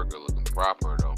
burger looking proper though.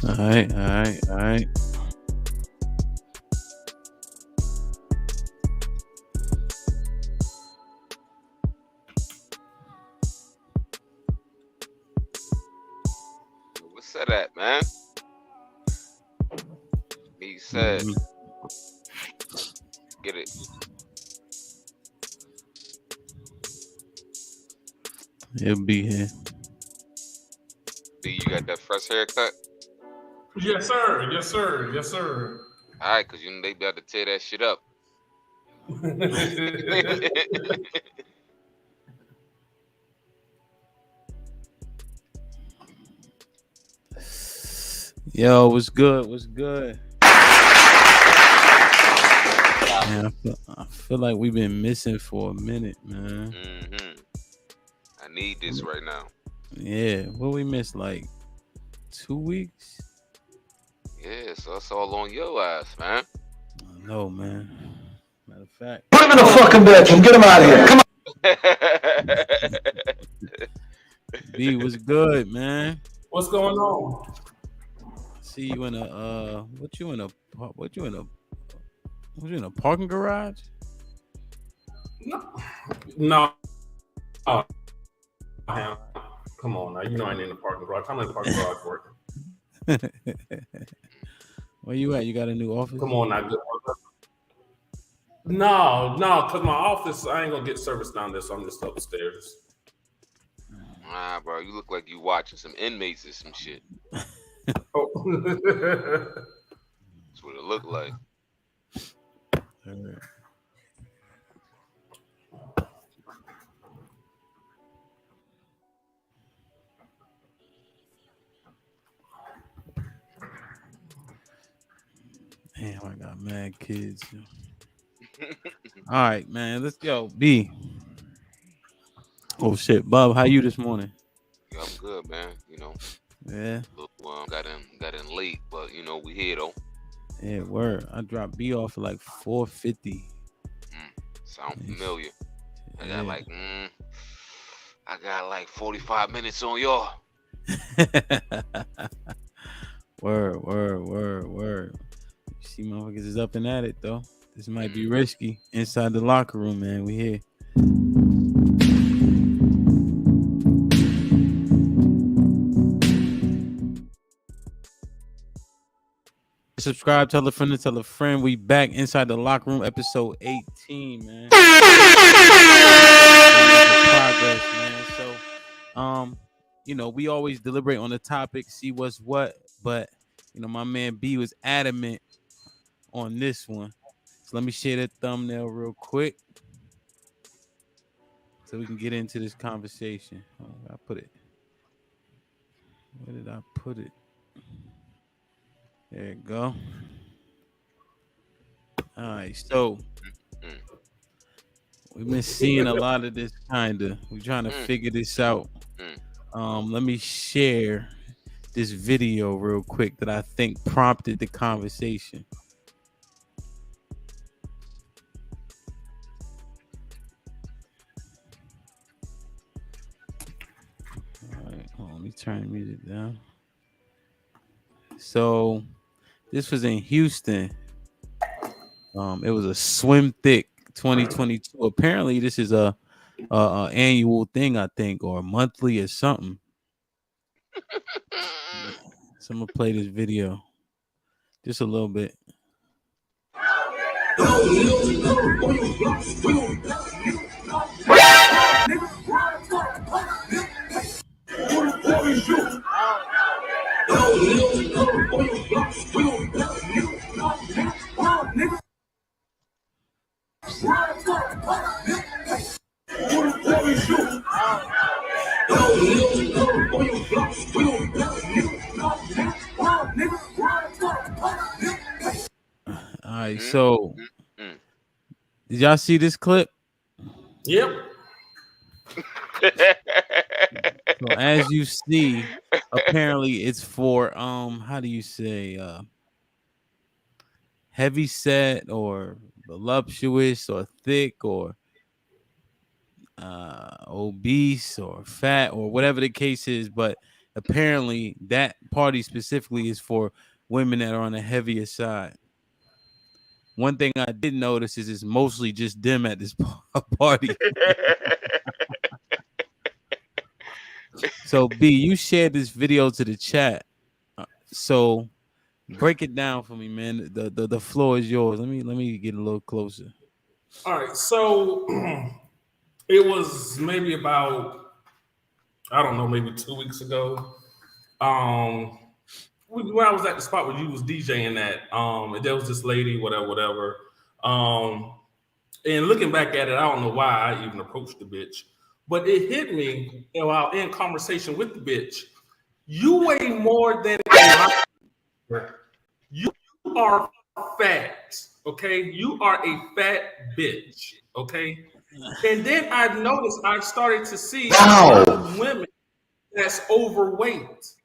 All right. What's that at, man? He said, get it. He'll be here. B, you got that fresh haircut? Yes, sir. Yes, sir. Yes, sir. All right, because you know they be able to tear that shit up. Yo, what's good? What's good? Man, I feel like we've been missing for a minute, man. I need this right now. Yeah, what we missed, like 2 weeks? Yeah, so that's all on your ass, man. I know, man. Matter of fact, put him in the fucking bedroom. Get him out of here. Come on. B, what's good, man? What's going on? See you in a what you in a parking garage? No. Oh, come on now. You know I ain't in the parking garage. I'm in the parking garage working. Where you at? You got a new office? Come on now. No, because my office, I ain't gonna get service down there, so I'm just upstairs. Nah, bro, you look like you watching some inmates or some shit. Oh. That's what it looked like. Damn, I got mad kids. All right, man. Let's go. B. Oh shit, Bob. How you this morning? Yeah, I'm good, man. You know. Yeah. Got in late, but you know we here though. Yeah, word. I dropped B off at like 4:50. Sound familiar. Yeah. I got like 45 minutes on y'all. Word. You see, motherfuckers is up and at it though. This might be risky. Inside the locker room, man. We here. Subscribe, tell a friend. We back inside the locker room, episode 18, man. Progress, man. So, you know, we always deliberate on the topic, see what's what, but you know, my man B was adamant on this one. So let me share that thumbnail real quick so we can get into this conversation. I put it. Where did I put it? There you go. All right, so we've been seeing a lot of this kinda. We're trying to figure this out. Let me share this video real quick that I think prompted the conversation. All right, let me turn the music down. So this was in Houston. It was a Swim Thick 2022. Apparently, this is a annual thing, I think, or monthly or something. So I'm gonna play this video just a little bit. All right, so did y'all see this clip? Yep. So as you see, apparently it's for how do you say heavy set or voluptuous or thick or obese or fat or whatever the case is, but apparently that party specifically is for women that are on the heavier side. One thing I did notice is it's mostly just them at this party. So B, you shared this video to the chat. So break it down for me, man. The floor is yours. Let me get a little closer. All right. So it was maybe about, I don't know, maybe 2 weeks ago. When I was at the spot where you was DJing at, and there was this lady, whatever. And looking back at it, I don't know why I even approached the bitch, but it hit me while in conversation with the bitch. You weigh more than you are fat, okay? You are a fat bitch, okay? And then I've noticed I started to see a lot of women that's overweight.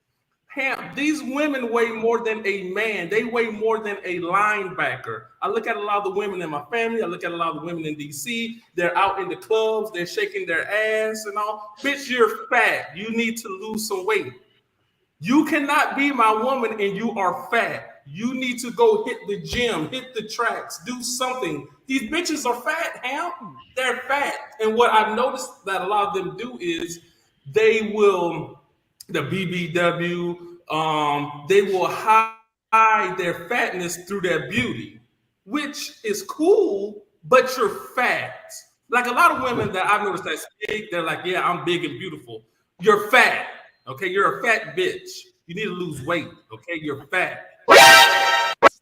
These women weigh more than a man. They weigh more than a linebacker. I look at a lot of the women in my family. I look at a lot of the women in DC. They're out in the clubs. They're shaking their ass and all. Bitch, you're fat. You need to lose some weight. You cannot be my woman and you are fat. You need to go hit the gym, hit the tracks, do something. These bitches are fat, Ham. They're fat. And what I've noticed that a lot of them do is they will... the BBW, they will hide their fatness through their beauty, which is cool, but you're fat. Like a lot of women that I've noticed that's big, they're like, yeah, I'm big and beautiful. You're fat, okay? You're a fat bitch. You need to lose weight, okay? You're fat. Let's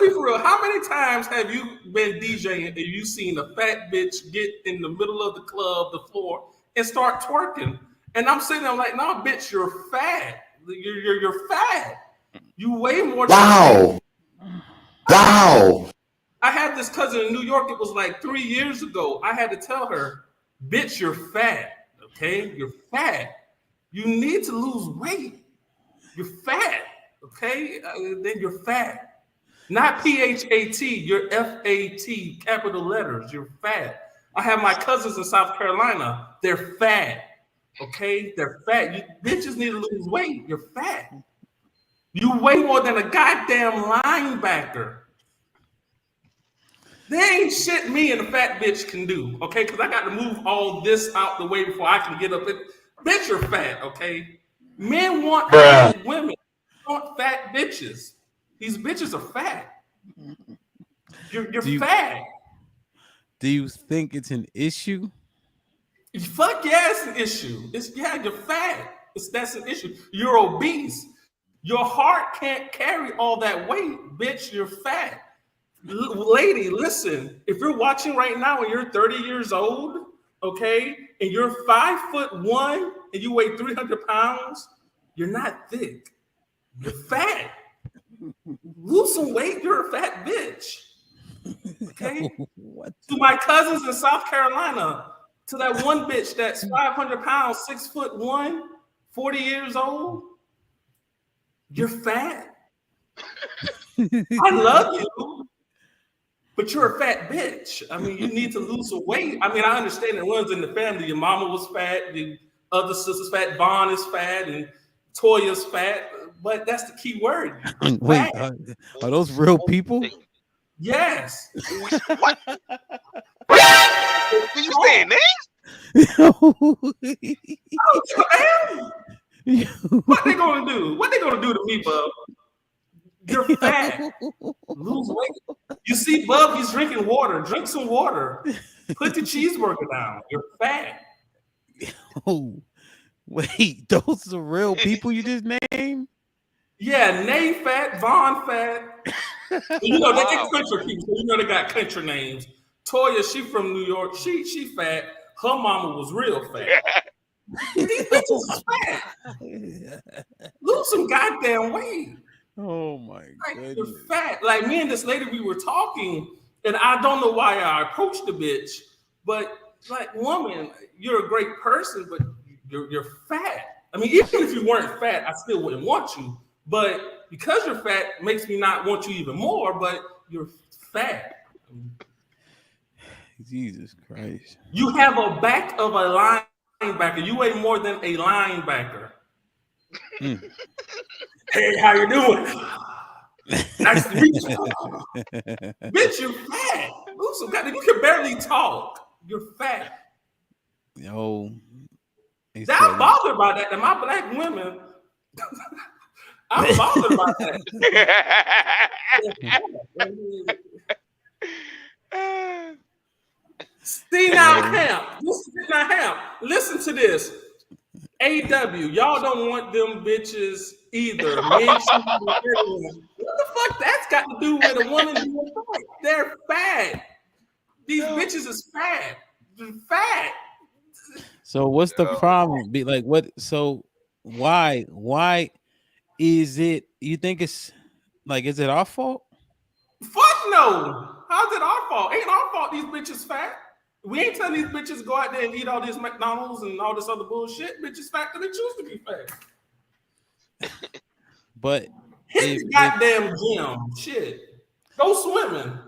be for real. How many times have you been DJing and you seen a fat bitch get in the middle of the club, the floor, and start twerking? And I'm sitting there like, no, bitch, you're fat. You're fat. You weigh more. Wow. Wow. I had this cousin in New York. It was like 3 years ago. I had to tell her, bitch, you're fat. Okay, you're fat. You need to lose weight. You're fat. Okay, then you're fat. Not P-H-A-T. You're F-A-T. Capital letters. You're fat. I have my cousins in South Carolina. They're fat. Okay, they're fat. You bitches need to lose weight. You're fat. You weigh more than a goddamn linebacker. There ain't shit me and a fat bitch can do, okay? Because I got to move all this out the way before I can get up. Bitch, you're fat, okay? Men want fat women. They want fat bitches. These bitches are fat. You're fat. Do you think it's an issue? Fuck yeah, it's an issue. You're fat. That's an issue. You're obese. Your heart can't carry all that weight, bitch. You're fat. Lady, listen. If you're watching right now and you're 30 years old, okay, and you're 5'1" and you weigh 300 pounds, you're not thick. You're fat. Lose some weight. You're a fat bitch. Okay. To my cousins in South Carolina. To that one bitch that's 500 pounds, 6'1", 40 years old, you're fat. I love you, but you're a fat bitch. I mean, you need to lose some weight. I mean, I understand it runs in the family. Your mama was fat, the other sister's fat, Vaughn is fat, and Toya's fat. But that's the key word. Wait, Fat. are those real people? Yes. What? Did you say names? What they gonna do? What they gonna do to me, Bub? You're fat. Lose weight. You see, Bub, he's drinking water. Drink some water. Put the cheeseburger down. You're fat. Oh, wait, those are real people you just named? Yeah, Nay fat, Vaughn fat. You know, they get country people, so you know they got country names. Toya, she from New York. She fat. Her mama was real fat. These bitches is fat. Lose some goddamn weight. Oh my Like, goodness. you're fat. Like me and this lady, we were talking, and I don't know why I approached the bitch, but like, woman, you're a great person, but you're fat. I mean, even if you weren't fat, I still wouldn't want you. But because you're fat, makes me not want you even more. But you're fat. Jesus Christ. You have a back of a linebacker. You weigh more than a linebacker. Hey, how you doing? Nice to meet you. Bitch, you're fat. You can barely talk. You're fat. Yo. I'm bothered by that. And my black women, I'm bothered by that. See now, Hamp. Listen to this. AW, y'all don't want them bitches either. What the fuck that's got to do with a woman being fat? They're fat. These bitches is fat. They're fat. So what's the problem? Be like, what? So why is it? You think it's like, is it our fault? Fuck no. How's it our fault? Ain't our fault these bitches fat. We ain't telling these bitches go out there and eat all this McDonald's and all this other bullshit. Bitches fat because they choose to be fat. But hit the goddamn gym. Shit. Go swimming.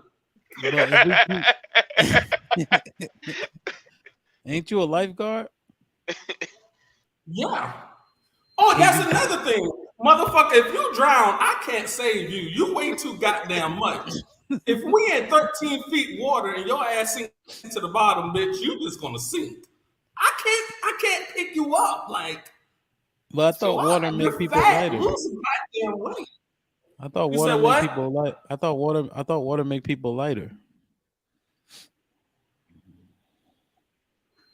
Ain't you a lifeguard? Yeah. Oh, that's another thing. Motherfucker, if you drown, I can't save you. You weigh too goddamn much. If we in 13 feet water and your ass sinks to the bottom, bitch, you just gonna sink. I can't pick you up. Like, but I thought water make people lighter. Lose some goddamn weight. I thought water make people light. I thought water make people lighter.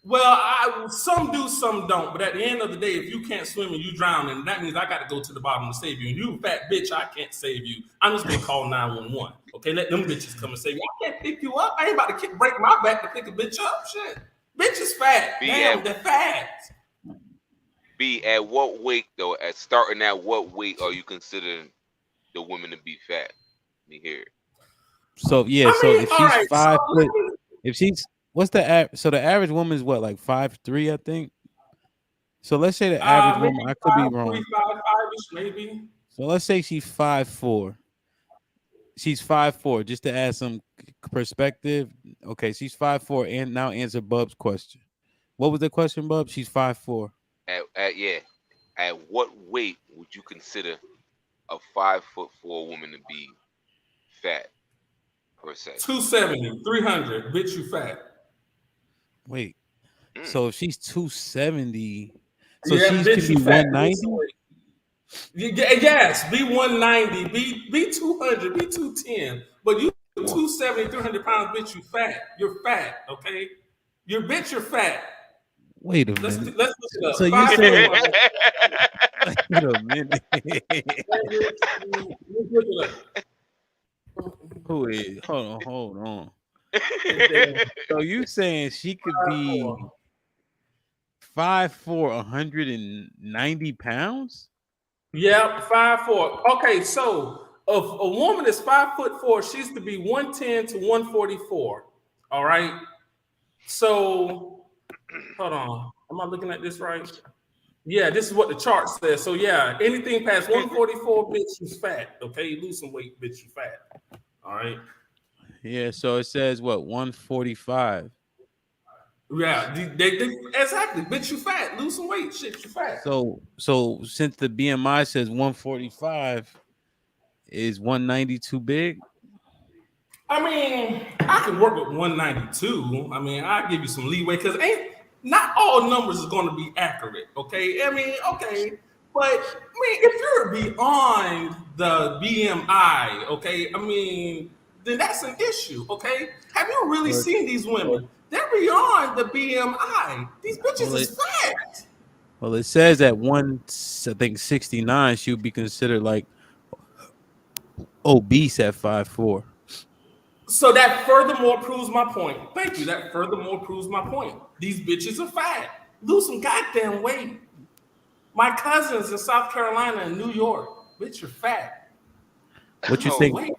Well, some do, some don't. But at the end of the day, if you can't swim and you drown, and that means I got to go to the bottom to save you. And you fat bitch, I can't save you. I'm just gonna call 911. Okay, let them bitches come and save you. I can't pick you up. I ain't about to break my back to pick a bitch up. Shit, bitch is fat. Damn, they're fat. B, at what weight though? Starting at what weight are you considering the woman to be fat? Let me hear it. So yeah, if she's 5 foot, if she's what's the average? So the average woman is what, like 5'3", I think. So let's say the average woman. I could be wrong. 5'5", maybe. So let's say she's 5'4". She's 5'4", just to add some perspective. Okay, she's 5'4", and now answer Bub's question. What was the question, Bub? She's 5'4". At what weight would you consider a 5'4" woman to be fat? Per se. 270, 300. Bitch, you fat. Wait. So if she's 270, so she's could be 190. Yes, be 190, be 200, be 210. But you 270, 300 pounds, bitch, you fat. You're fat, okay? You're fat. Wait a minute. Let's look it up. So you saying? Wait a minute. Let's look it up. Who is? Hold on. So you saying she could be 5'4", 190 pounds? Yeah, 5'4". Okay, so if a woman is 5'4", she's to be 110 to 144. All right. So hold on. Am I looking at this right? Yeah, this is what the chart says. So yeah, anything past 144, bitch, you fat. Okay, you lose some weight, bitch, you fat. All right. Yeah, so it says what 145. Yeah, they exactly, bitch, you fat. Lose some weight, shit, you fat. So since the BMI says 145, is 190 too big? I mean, I can work with 192. I mean, I give you some leeway because ain't not all numbers is going to be accurate. Okay, I mean, okay, but I mean, if you're beyond the BMI, okay, I mean, then that's an issue. Okay, have you really Well, seen these women? They're beyond the BMI. These bitches well, it, is fat. well, it says at I think 69, she would be considered like obese at 5'4". So that furthermore proves my point. Thank you. That furthermore proves my point. These bitches are fat. Lose some goddamn weight. My cousins in South Carolina and New York, bitch, you're fat. What you Lose some think? Oh, weight.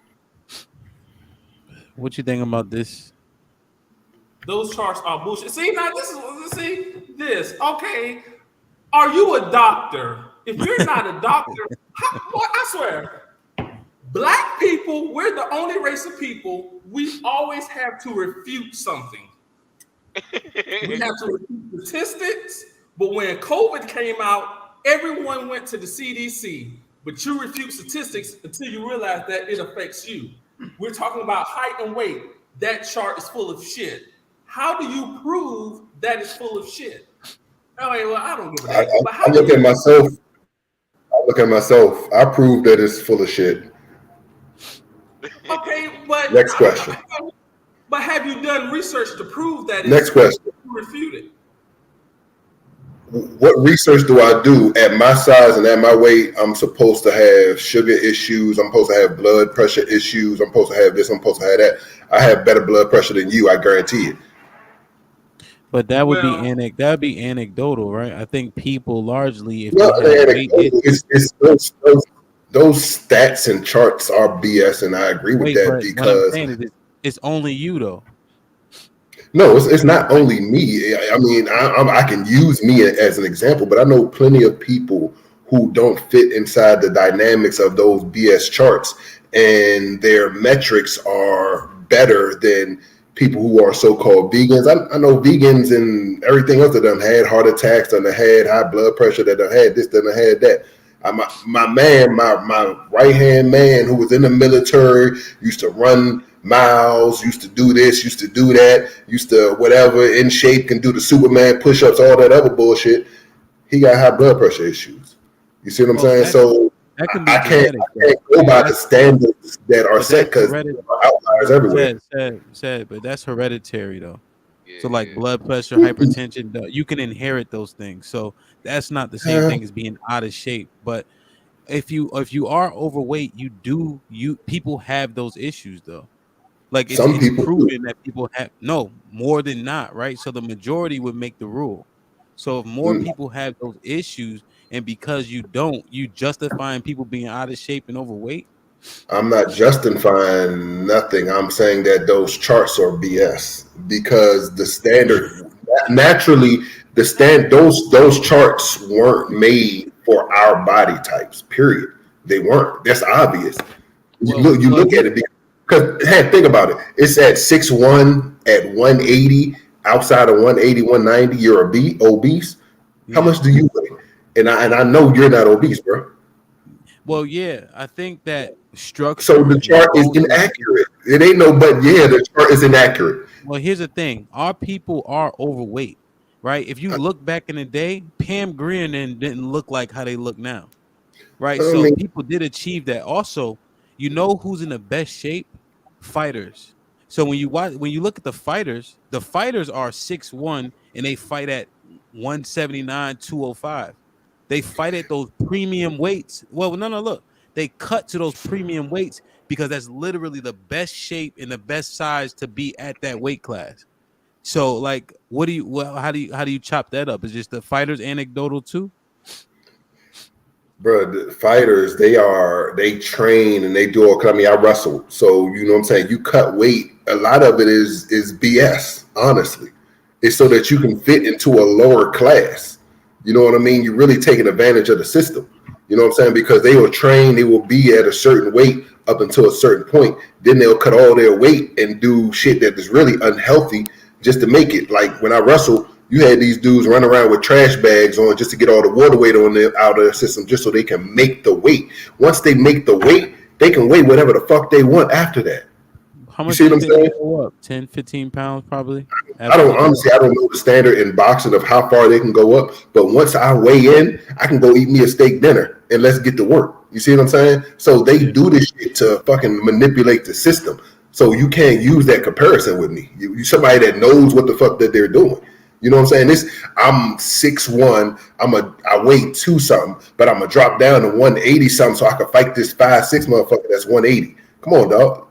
What you think about this? Those charts are bullshit. See, now this is this. Okay. Are you a doctor? If you're not a doctor, boy, I swear, black people, we're the only race of people, we always have to refute something. We have to refute statistics, but when COVID came out, everyone went to the CDC. But you refute statistics until you realize that it affects you. We're talking about height and weight. That chart is full of shit. How do you prove that it's full of shit? Oh, well, I don't give a I, damn. I, But I how do look at you? myself. I look at myself. I prove that it's full of shit. Okay, but Next question. have you done research to prove that Next it's question. refuted? What research do I do at my size and at my weight? I'm supposed to have sugar issues. I'm supposed to have blood pressure issues. I'm supposed to have this. I'm supposed to have that. I have better blood pressure than you. I guarantee it. But that would be Well, anecdotal, right? I think people largely, if No, they have weight it's those stats and charts are BS, and I agree with wait, that but what I'm because saying is it's only you though. no, it's not only me. I mean, I can use me as an example, but I know plenty of people who don't fit inside the dynamics of those BS charts, and their metrics are better than people who are so-called vegans. I know vegans and everything else that done had heart attacks, that done had high blood pressure, that done had this, that done had that. My man, my right hand man who was in the military, used to run miles, used to do this, used to do that, used to whatever, in shape, can do the Superman push-ups, all that other bullshit. He got high blood pressure issues. You see what I'm Well, saying? So that can be I can't genetic I though. can't go by the That's standards that are but set that's because hereditary. there are outliers everywhere. But that's hereditary though. yeah, So like yeah. blood pressure, hypertension, you can inherit those things. So that's not the same thing as being out of shape. But if you are overweight, you people have those issues though. Like Some it's people do. proven that people have no more than not, right? So the majority would make the rule. So if more Mm, people have those issues, and because you don't, you justifying people being out of shape and overweight. I'm not justifying nothing. I'm saying that those charts are BS because the standard naturally those charts weren't made for our body types. Period. They weren't. That's obvious. You Well, look at it because hey, think about it. It's at 6'1", at 180, outside of 180, 190. You're obese. How yeah. much do you weigh? And I know you're not obese, bro. Well, yeah. I think that So structure the and chart is bone density. inaccurate. It ain't no but yeah, the chart is inaccurate. Well, here's the thing: our people are overweight, right? If you look back in the day, Pam Grier didn't look like how they look now, right? I So mean, people did achieve that. Also, you know who's in the best shape? Fighters. So when you look at the fighters are 6'1" and they fight at 179, 205. They fight at those premium weights. Well, no, look. They cut to those premium weights because that's literally the best shape and the best size to be at that weight class. So, like, how do you chop that up? Is just the fighters anecdotal too? bro, the fighters, they train and they do all kind. I mean, I wrestle, so you know what I'm saying. You cut weight. A lot of it is BS. Honestly, it's so that you can fit into a lower class. You know what I mean? You're really taking advantage of the system. You know what I'm saying? Because they will train, they will be at a certain weight up until a certain point. Then they'll cut all their weight and do shit that is really unhealthy just to make it. Like when I wrestled, you had these dudes run around with trash bags on just to get all the water weight on their out of their system just so they can make the weight. Once they make the weight, they can weigh whatever the fuck they want after that. How You much see do what you I'm think saying? they go up? 10, 15 pounds probably? I don't know the standard in boxing of how far they can go up, but once I weigh in, I can go eat me a steak dinner and let's get to work. You see what I'm saying? So they do this shit to fucking manipulate the system. So you can't use that comparison with me. You somebody that knows what the fuck that they're doing. You know what I'm saying? I'm 6'1", I weigh 2 something, but I'm gonna drop down to 180 something so I can fight this 5'6" motherfucker that's 180. Come on, dog.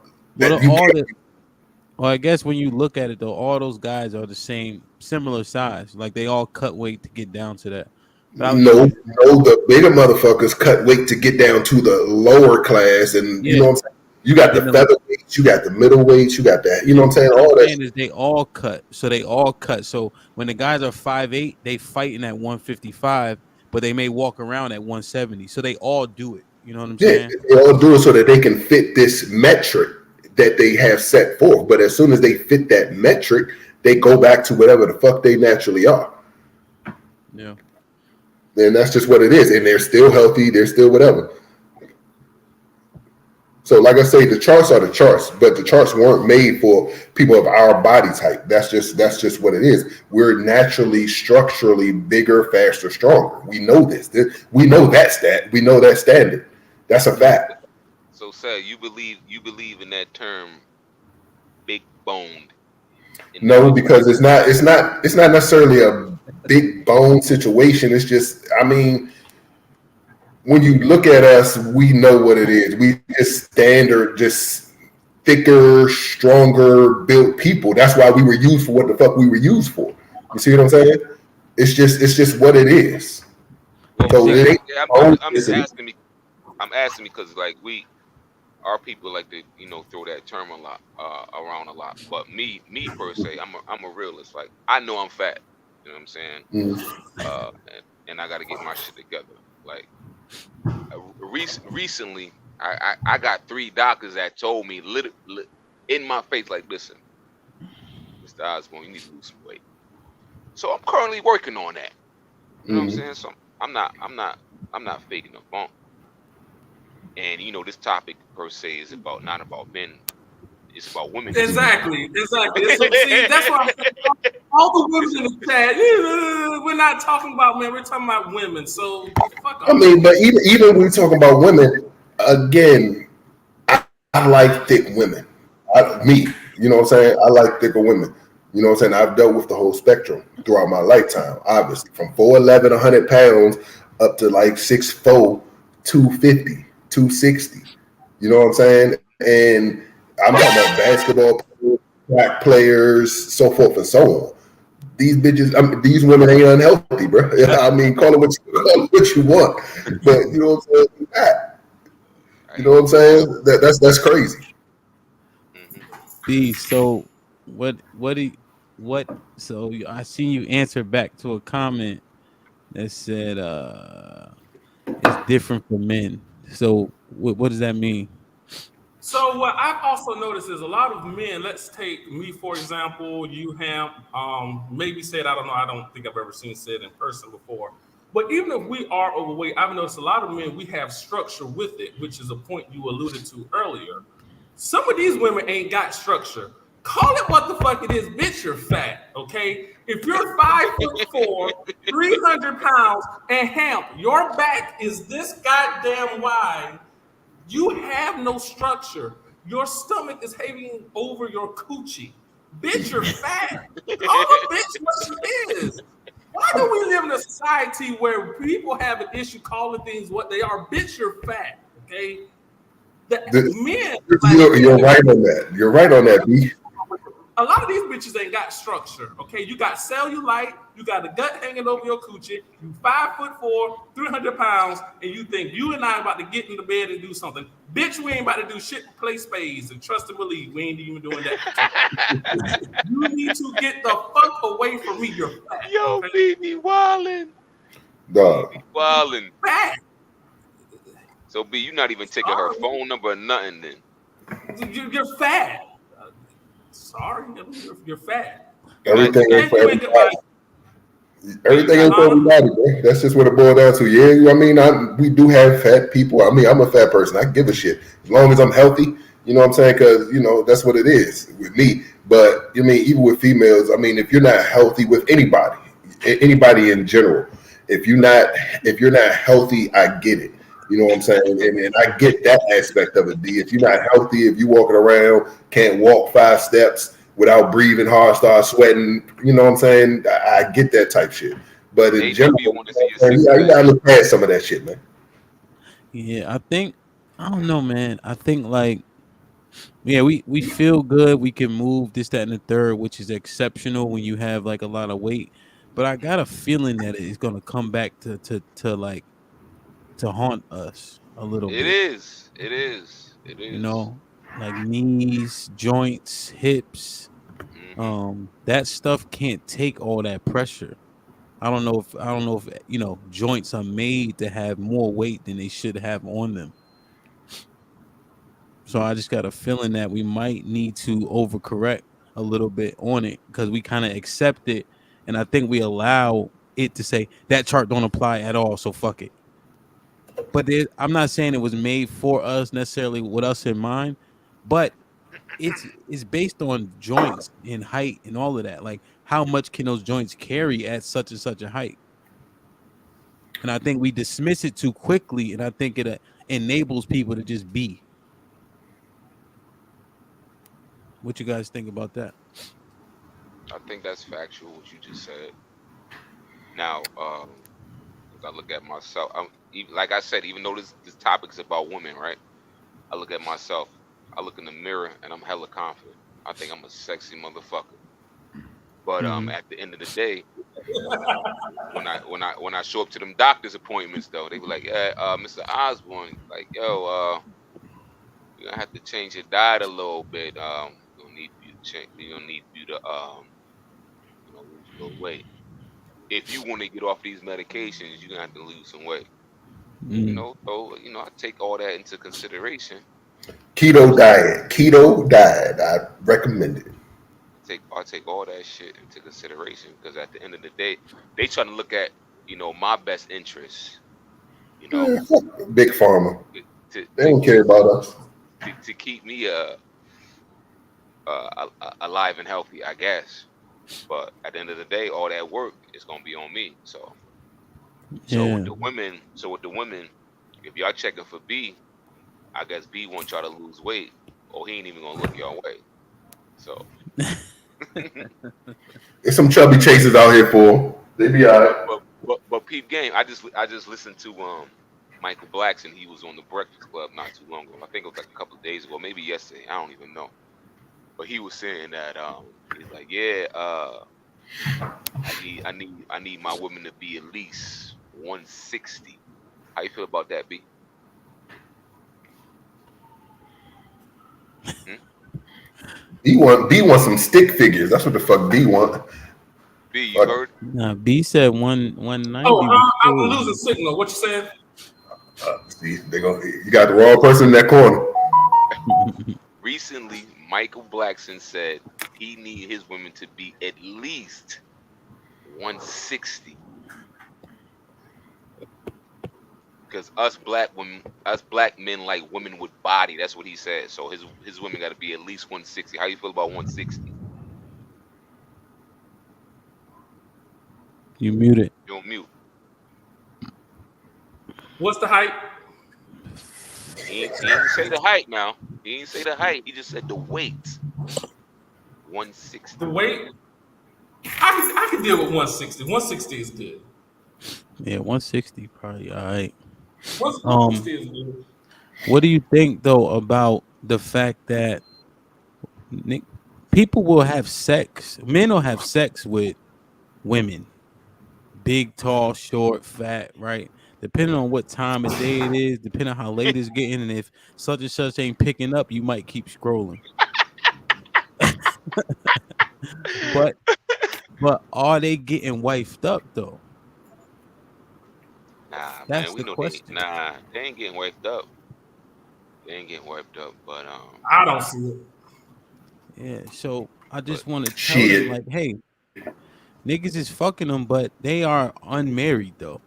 Well, I guess when you look at it though, all those guys are the same, similar size. Like they all cut weight to get down to that. No, the bigger motherfuckers cut weight to get down to the lower class, and you know what I'm saying. You got the featherweights, you got the middleweights, you got that. You know what I'm saying? All that. Is they all cut, so they all cut. So when the guys are 5'8", they fighting at 155, but they may walk around at 170. So they all do it. You know what I'm saying? They all do it so that they can fit this metric that they have set forth. But as soon as they fit that metric, they go back to whatever the fuck they naturally are. Yeah. And that's just what it is. And they're still healthy. They're still whatever. So like I say, the charts are the charts, but the charts weren't made for people of our body type. That's just what it is. We're naturally, structurally bigger, faster, stronger. We know this. We know that stat. We know that standard. That's a fact. So, Sal, you believe in that term, big boned? No, because it's not necessarily a big bone situation. It's just, I mean, when you look at us, we know what it is. We just standard, just thicker, stronger built people. That's why we were used for what the fuck we were used for. You see what I'm saying? It's just what it is. Well, So see, I'm asking because like our people like to throw that term a lot around a lot. But me per se, I'm a realist. Like I know I'm fat. You know what I'm saying? Mm-hmm. And I got to get my shit together. Like recently, I got 3 doctors that told me in my face, like, listen, Mr. Osborne, you need to lose some weight. So I'm currently working on that. You know what I'm saying? So I'm not faking the funk. And this topic per se is not about men. It's about women. Exactly. So, see, that's why I'm saying all the women in the chat. We're not talking about men. We're talking about women. So fuck off. I mean, but even when we talk about women, again, I like thick women. You know what I'm saying? I like thicker women. You know what I'm saying? I've dealt with the whole spectrum throughout my lifetime, obviously, from 4'11", 100 pounds up to like 6'4", 250, 260. You know what I'm saying? And I'm talking about basketball players, track players, so forth and so on. These bitches, these women ain't unhealthy, bro. I mean, call it what you want, but you know what I'm saying? You know what I'm saying? That's crazy. B, so what? So I seen you answer back to a comment that said it's different for men. So what does that mean? So what I've also noticed is a lot of men. Let's take me for example. You have maybe said, I don't know. I don't think I've ever seen said in person before. But even if we are overweight, I've noticed a lot of men, we have structure with it, which is a point you alluded to earlier. Some of these women ain't got structure. Call it what the fuck it is, bitch. You're fat, okay? If you're 5'4", 300 pounds, and hemp, your back is this goddamn wide. You have no structure. Your stomach is hanging over your coochie. Bitch, you're fat. Call a bitch what she is. Why do we live in a society where people have an issue calling things what they are? Bitch, you're fat, okay? Men. You're right on that. You're right on that, B. A lot of these bitches ain't got structure, okay? You got cellulite, you got the gut hanging over your coochie, you 5'4", 300 pounds, and you think you and I about to get in the bed and do something. Bitch, we ain't about to do shit to play spades and trust and believe. We ain't even doing that. You need to get the fuck away from me. You're fat. Yo, okay? baby, wildin'. Dog. Be wildin'. Fat. So B, you not even taking her Sorry, phone number or nothing then. you're fat. Sorry, I mean, you're fat, Not Everything ain't and for you ain't got like everybody. B, you Everything not ain't for huh? everybody, bro. That's just what it boils down to. Yeah, I mean, we do have fat people. I mean, I'm a fat person. I give a shit as long as I'm healthy. You know what I'm saying? Because that's what it is with me. But I mean, even with females, I mean, if you're not healthy with anybody, anybody in general, if you're not healthy, I get it. You know what I'm saying? And I get that aspect of it. D. If you're not healthy, if you walking around can't walk 5 steps without breathing hard, start sweating, you know what I'm saying? I get that type shit. But in general, AW want to see your man, six you pack. gotta look past some of that shit, man. Yeah, I don't know, man. I think like yeah, we feel good. We can move this, that, and the third, which is exceptional when you have like a lot of weight. But I got a feeling that it's gonna come back to like to haunt us a little It bit. is. It is. It You is. know, like knees, joints, hips. Mm-hmm. That stuff can't take all that pressure. I don't know if joints are made to have more weight than they should have on them. So I just got a feeling that we might need to overcorrect a little bit on it because we kind of accept it, and I think we allow it to say that chart don't apply at all. So fuck it. But I'm not saying it was made for us necessarily with us in mind, but it's based on joints and height and all of that. Like how much can those joints carry at such and such a height? And I think we dismiss it too quickly, and I think it enables people to just be. What you guys think about that? I think that's factual what you just said. Now, as I look at myself, like I said, even though this topic is about women, right? I look at myself. I look in the mirror and I'm hella confident. I think I'm a sexy motherfucker. But Mm-hmm. at the end of the day, when I show up to them doctor's appointments though, they be like, yeah, Mr. Osborne, like, yo, you're gonna have to change your diet a little bit. You don't need you to change. You don't need you to lose a little weight. If you want to get off these medications, you're gonna have to lose some weight. Mm. So I take all that into consideration. Keto diet. Keto diet. I recommend it. I take all that shit into consideration because at the end of the day, they trying to look at my best interests. You know, Yeah, fuck Big Pharma. to They to don't care keep about us. to keep me alive and healthy, I guess. But at the end of the day, all that work is gonna be on me. So with Yeah. the women, if y'all checking for B, I guess B wants y'all to lose weight, or he ain't even gonna look your way. So, There's some chubby chasers out here for 'em. They be but alright. but but peep game. I just listened to Michael Blackson. He was on the Breakfast Club not too long ago. I think it was like a couple of days ago, maybe yesterday. I don't even know. But he was saying that he's like, yeah, I need my women to be at least 160. How you feel about that, B? Hmm? B want some stick figures. That's what the fuck B want. B, you Fuck. heard? Nah, B said 190 was Oh, I'm cool. losing signal. What you saying? See, you got the wrong person in that corner. Recently, Michael Blackson said he need his women to be at least 160 because us black men like women with body. That's what he said. So his women got to be at least 160. How you feel about 160? You muted. You're on mute. What's the height? He ain't say the height now. He ain't say the height. He just said the weight. The 160. weight? I can deal with 160. 160 is good. Yeah, 160 probably all right. 160 is good. What do you think though about the fact that Nick, people will have sex, men will have sex with women, big, tall, short, fat, right? Depending on what time of day it is, depending on how late it's getting, and if such and such ain't picking up, you might keep scrolling. But are they getting wifed up though? Nah, man, That's we the know question. they ain't getting wiped up. They ain't getting wiped up, I don't see it. Yeah. So I but just want to tell them Shit. like, hey, niggas is fucking them, but they are unmarried though.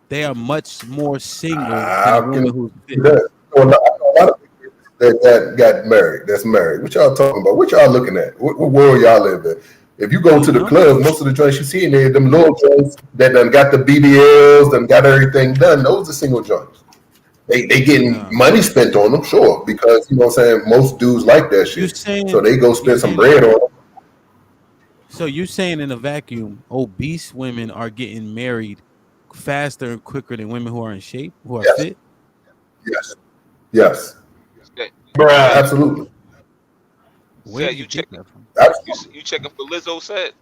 They are much more single than a I can woman who's do fit. that. I know a lot of people that got married. That's married. What y'all talking about? What y'all looking at? What world y'all live in? If you go Well, to the no. club, most of the joints you see in there, them little joints that done got the BBLs, done got everything done. Those are single joints. They getting Nah. money spent on them, sure, because you know what I'm saying. Most dudes like that You shit, so saying they go you spend some saying bread on them. so you saying in a vacuum, obese women are getting married faster and quicker than women who are in shape, who are Yes, fit? yes, yes, said, said, absolutely, Where said did you get that from? absolutely. you checking for Lizzo? Said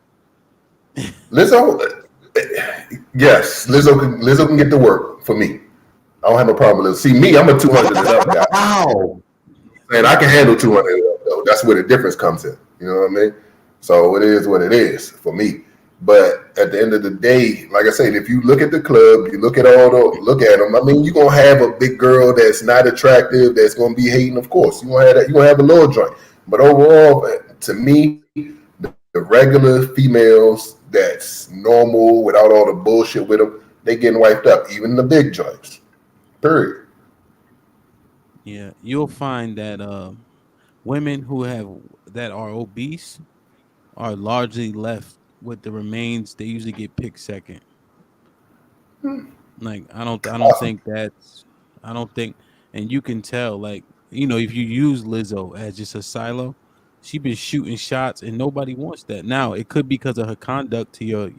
Lizzo, yes, Lizzo can get to work for me. I don't have no problem with Lizzo. See, me, I'm a 200 and up guy. Wow. And I can handle 200 and up, though. That's where the difference comes in. You know what I mean? So it is what it is for me. But at the end of the day, like I said, if you look at the club, you look at them. I mean, you're gonna have a big girl that's not attractive, that's gonna be hating. Of course, you gonna have that. You gonna have a little joint. But overall, to me, the regular females that's normal without all the bullshit with them, they getting wiped up. Even the big joints. Period. Yeah, you'll find that women who have that are obese are largely left with the remains. They usually get picked second. Like I don't think that's I don't think and you can tell like if you use Lizzo as just a silo, she been shooting shots and nobody wants that. Now it could be because of her conduct to your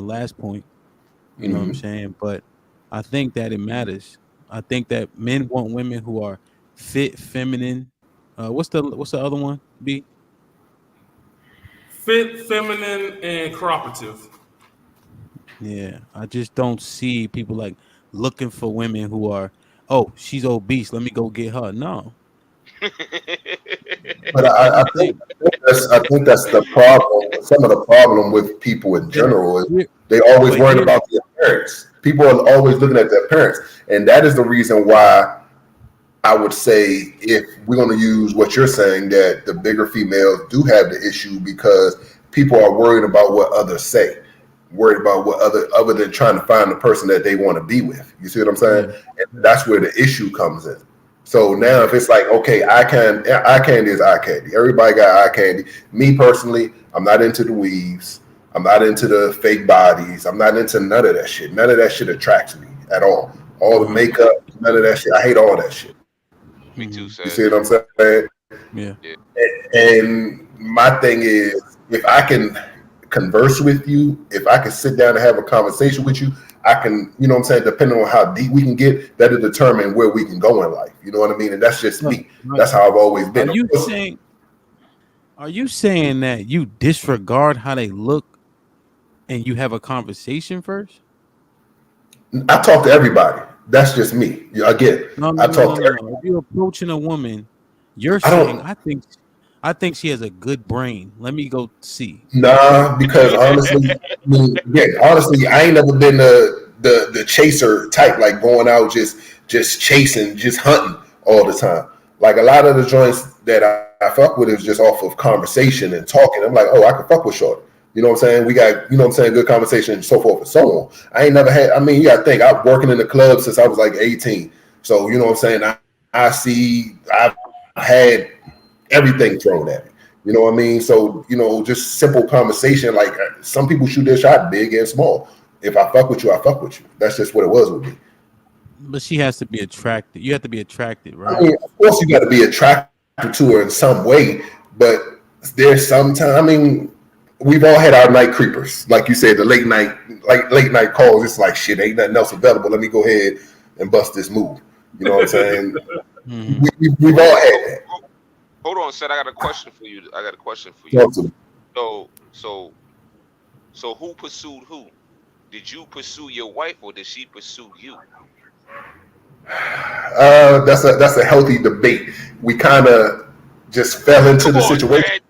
last point. You know what I'm Mm-hmm. saying? But I think that it matters. I think that men want women who are fit, feminine. What's the other one? B. Fit, feminine, and cooperative. Yeah, I just don't see people like looking for women who are, oh, she's obese. Let me go get her. No, But I I just think think that's the problem. Some of the problem with people in that. general is Here, they always but worried here, about their parents. People are always looking at their parents, and that is the reason why I would say if we're going to use what you're saying, that the bigger females do have the issue because people are worried about what others say, worried about what other than trying to find the person that they want to be with. You see what I'm saying? yeah, And that's where the issue comes in. So now, yeah, if it's like, okay, eye candy is eye candy. Everybody got eye candy. Me personally, I'm not into the weaves. I'm not into the fake bodies. I'm not into none of that shit. None of that shit attracts me at all. All the uh-huh, makeup, none of that shit. I hate all that shit. me too. hmm, You Said see what I'm saying? yeah. yeah. And my thing is, if I can converse with you, if I can sit down and have a conversation with you, I can, you know what I'm saying, depending on how deep we can get, that'll determine where we can go in life. You know what I mean? And that's just Look, me. look, That's how I've always Are been. Of you course, saying? Are you saying that you disregard how they look and you have a conversation first? I talk to everybody. That's just me. Again, No, no, I no, talk no, to no, everybody. no. If you're approaching a woman, you're I saying, don't, I think she has a good brain. Let me go see. nah, because honestly, I mean, again, honestly, I ain't never been the chaser type, like going out just chasing, just hunting all the time. Like a lot of the joints that I fuck with is just off of conversation and talking. I'm like, oh, I can fuck with short. You know what I'm saying? We got, you know what I'm saying, good conversation and so forth and so on. I ain't never had, I mean, you gotta think, I've working in the club since I was like 18. So, you know what I'm saying? I've had everything thrown at me. You know what I mean? So, just simple conversation. Like some people shoot their shot big and small. If I fuck with you, I fuck with you. That's just what it was with me. But she has to be attracted. You have to be attracted, I right? mean, of course, you got to be attracted to her in some way, but there's sometimes. I mean, we've all had our night creepers, like you said, the late night calls. It's like shit, ain't nothing else available. Let me go ahead and bust this move. You know what I'm saying? Hmm. We've all had Hold, that. hold on, said I got a question for you. I got a question for you. Talk to me. So so so who pursued who? Did you pursue your wife or did she pursue you? That's a healthy debate. We kind of just fell into Come the on, situation. Ted.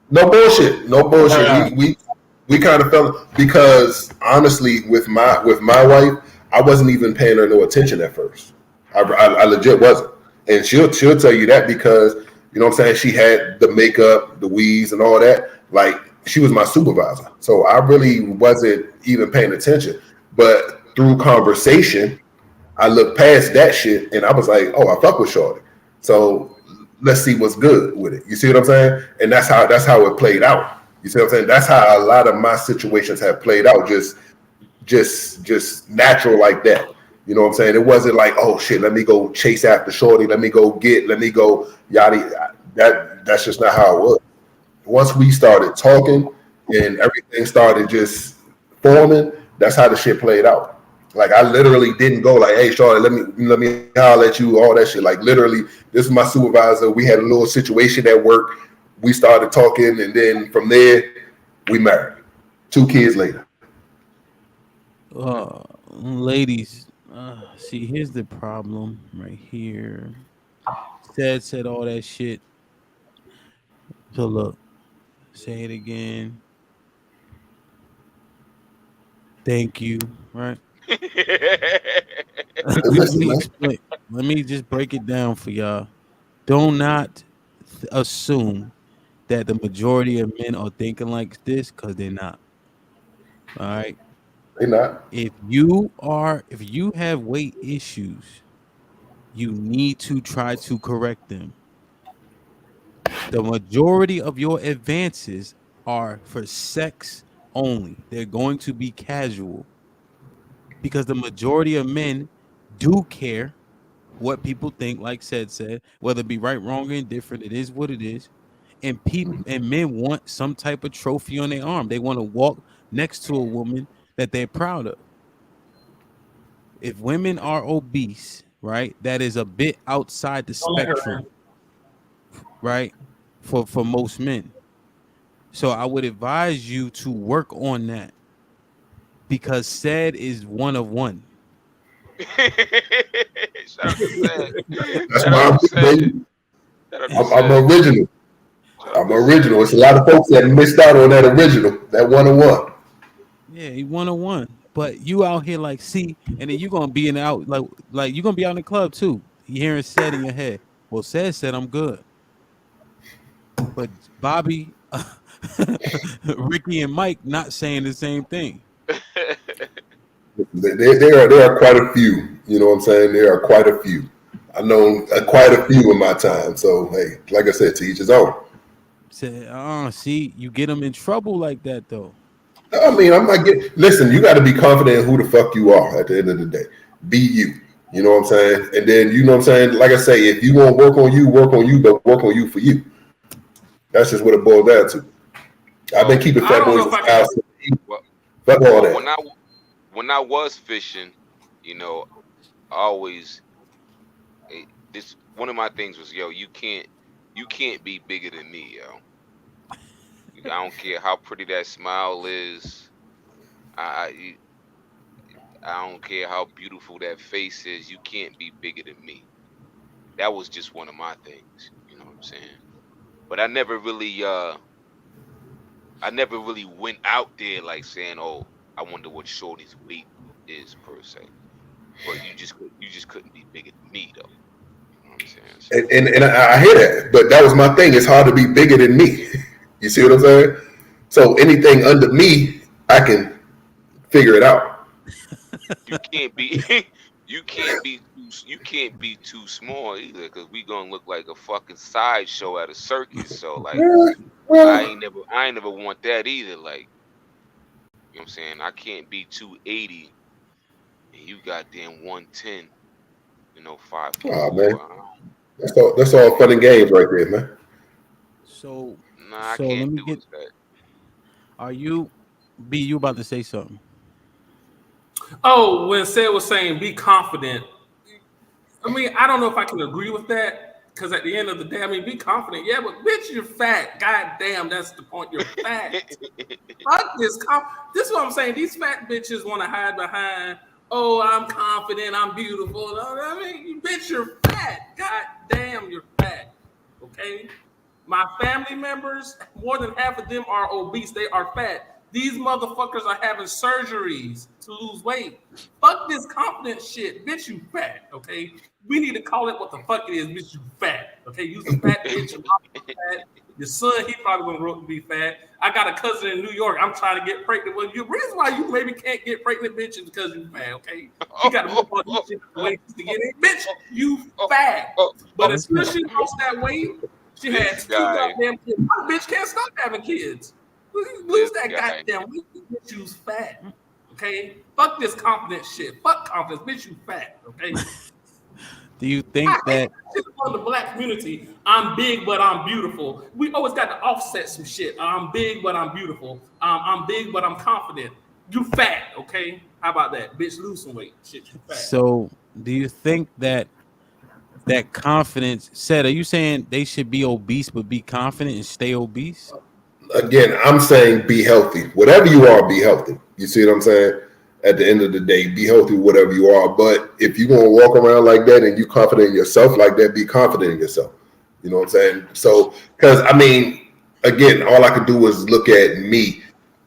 No bullshit. No bullshit. We we kind of felt because honestly, with my wife, I wasn't even paying her no attention at first. I legit wasn't, and she'll tell you that because you know what I'm saying. She had the makeup, the weaves, and all that. Like she was my supervisor, so I really wasn't even paying attention. But through conversation, I looked past that shit, and I was like, oh, I fuck with Shorty. So let's see what's good with it. You see what I'm saying? And that's how it played out. You see what I'm saying? That's how a lot of my situations have played out. Just natural like that. You know what I'm saying? It wasn't like, oh shit, let me go chase after Shorty, let me go yada. That's just not how it was. Once we started talking and everything started just forming, that's how the shit played out. Like I literally didn't go like, hey Shorty, let me holler at you, all that shit. Like literally, this is my supervisor. We had a little situation at work. We started talking, and then from there, we married. 2 kids later. Ladies, see, here's the problem right here. Said all that shit. So look, say it again. Thank you. Right. Let Listen, me man. explain. Let me just break it down for y'all. Do not assume that the majority of men are thinking like this because they're not. All right. They not. If you have weight issues, you need to try to correct them. The majority of your advances are for sex only. They're going to be casual because the majority of men do care what people think, like said, whether it be right, wrong, or indifferent, it is what it is. And people and men want some type of trophy on their arm. They want to walk next to a woman that they're proud of. If women are obese, right, that is a bit outside the Don't let her spectrum, right, for most men. So I would advise you to work on that because said is one of one. Shout out to Sad. That's Shout why out I'm to big, Sad. baby. Shout out to I'm Sad. original. Shout out I'm to Sad. original. It's a lot of folks that missed out on that original, that 101. Yeah, he 101. But you out here like see, and then you're gonna be in the out like you're gonna be out in the club too. You hearing said in your head. Well, said I'm good. But Bobby, Ricky, and Mike not saying the same thing. There are quite a few. You know what I'm saying? There are quite a few. I know quite a few in my time. So hey, like I said, to each his own. Said, see, you get them in trouble like that though. I mean, I'm not getting. Listen, you got to be confident in who the fuck you are. At the end of the day, be you. You know what I'm saying? And then you know what I'm saying. Like I say, if you want to work on you, but work on you for you. That's just what it boils down to. I've been well, keeping I fat don't boys know in if I style. can. well, Fuck all well, that. when I was fishing, you know, I always this one of my things was, yo, you can't be bigger than me, yo. I don't care how pretty that smile is. I I don't care how beautiful that face is. You can't be bigger than me. That was just one of my things. You know what I'm saying? But I never really went out there like saying, "Oh, I wonder what Shorty's weight is per se." But you just couldn't be bigger than me though. You know what I'm saying? So And I hear that, but that was my thing. It's hard to be bigger than me. You see what I'm saying? So anything under me, I can figure it out. you can't be you can't be too small either because we gonna look like a fucking sideshow at a circus. So like Yeah, well, I ain't never want that either. Like you know what I'm saying? I can't be 280 and you goddamn 110. You know, 5 foot oh man, four. that's I all can't fun and games right there, man. So Nah, I so let can't me do get that. are you B you about to say something? Oh, when Said was saying be confident. I mean, I don't know if I can agree with that because at the end of the day, I mean, be confident. Yeah, but bitch, you're fat. God damn, that's the point. You're fat. Fuck this. This is what I'm saying. These fat bitches want to hide behind, oh, I'm confident, I'm beautiful. I mean, you bitch, you're fat. God damn, you're fat. Okay? My family members, more than half of them are obese. They are fat. These motherfuckers are having surgeries to lose weight. Fuck this confidence shit. Bitch, you fat, okay? We need to call it what the fuck it is, bitch, you fat. Okay, you's a fat bitch, your mom fat. Your son, he probably gonna grow up to be fat. I got a cousin in New York. I'm trying to get pregnant. Well, the reason why you maybe can't get pregnant, bitch, is because you fat, okay? He got to move on this shit ways to get in. Bitch, you fat. But as soon as she lost that weight, she had two goddamn kids. My bitch can't stop having kids. Lose that goddamn weight, bitch, you's fat. Okay? Fuck this confidence shit. Fuck confidence, bitch, you fat, okay? Do you think that for the black community, I'm big but I'm beautiful. We always got to offset some shit. I'm big but I'm beautiful. I'm big but I'm confident. You fat, okay? How about that? Bitch, lose some weight. Shit, you fat. So do you think that confidence said, are you saying they should be obese but be confident and stay obese? Again, I'm saying be healthy. Whatever you are, be healthy. You see what I'm saying? At the end of the day, be healthy, whatever you are. But if you're gonna walk around like that and you confident in yourself like that, be confident in yourself. You know what I'm saying? So, because I mean, again, all I could do was look at me.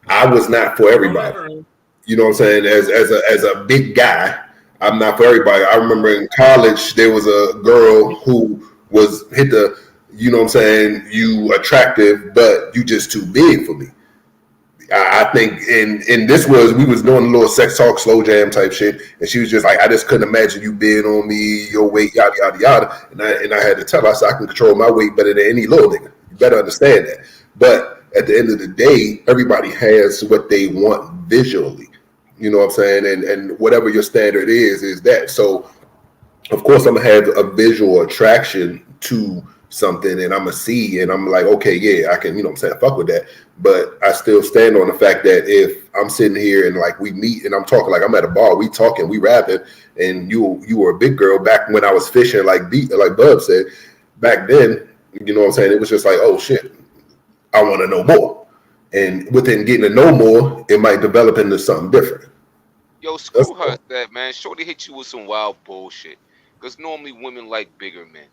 I was not for everybody. You know what I'm saying? As a big guy, I'm not for everybody. I remember in college there was a girl who was hit the, you know what I'm saying, you attractive, but you just too big for me. I think and this was, we was doing a little sex talk, slow jam type shit, and she was just like, I just couldn't imagine you being on me, your weight, yada yada yada. And I had to tell her, I said, I can control my weight better than any little nigga. You better understand that. But at the end of the day, everybody has what they want visually. You know what I'm saying? And whatever your standard is that. So of course I'm gonna have a visual attraction to something, and I'm gonna see, and I'm like, okay, yeah, I can, you know what I'm saying, fuck with that. But I still stand on the fact that if I'm sitting here and like we meet and I'm talking, like I'm at a bar, we talking, we rapping, and you were a big girl back when I was fishing, like Bub said, back then, you know what I'm saying, it was just like, oh shit, I want to know more. And within getting to know more, it might develop into something different. Yo, screw her that, man. Shorty hit you with some wild bullshit. Because normally women like bigger men.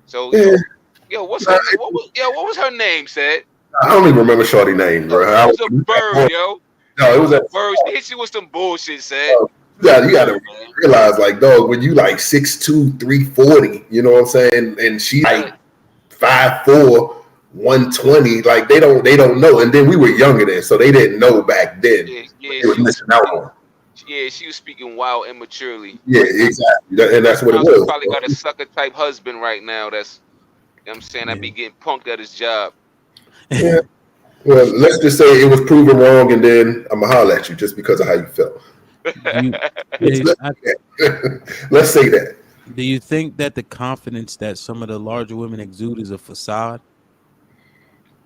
So, Yeah. what was her name, said? I don't even remember Shorty's name, bro. It was a bird, yo. No, it was a bird. She hit you with some bullshit, said. You gotta realize, like, dog, when you like 6'2", 340, you know what I'm saying? And she like 5'4", 120, like they don't know. And then we were younger then, so they didn't know back then. Yeah, they were missing out on. Yeah, she was speaking wild immaturely. Yeah, exactly. And that's what it was. She probably got a sucker type husband right now that's, you know what I'm saying, that be getting punked at his job. Yeah. Well, let's just say it was proven wrong, and then I'm gonna holler at you just because of how you felt. Let's say that. Do you think that the confidence that some of the larger women exude is a facade?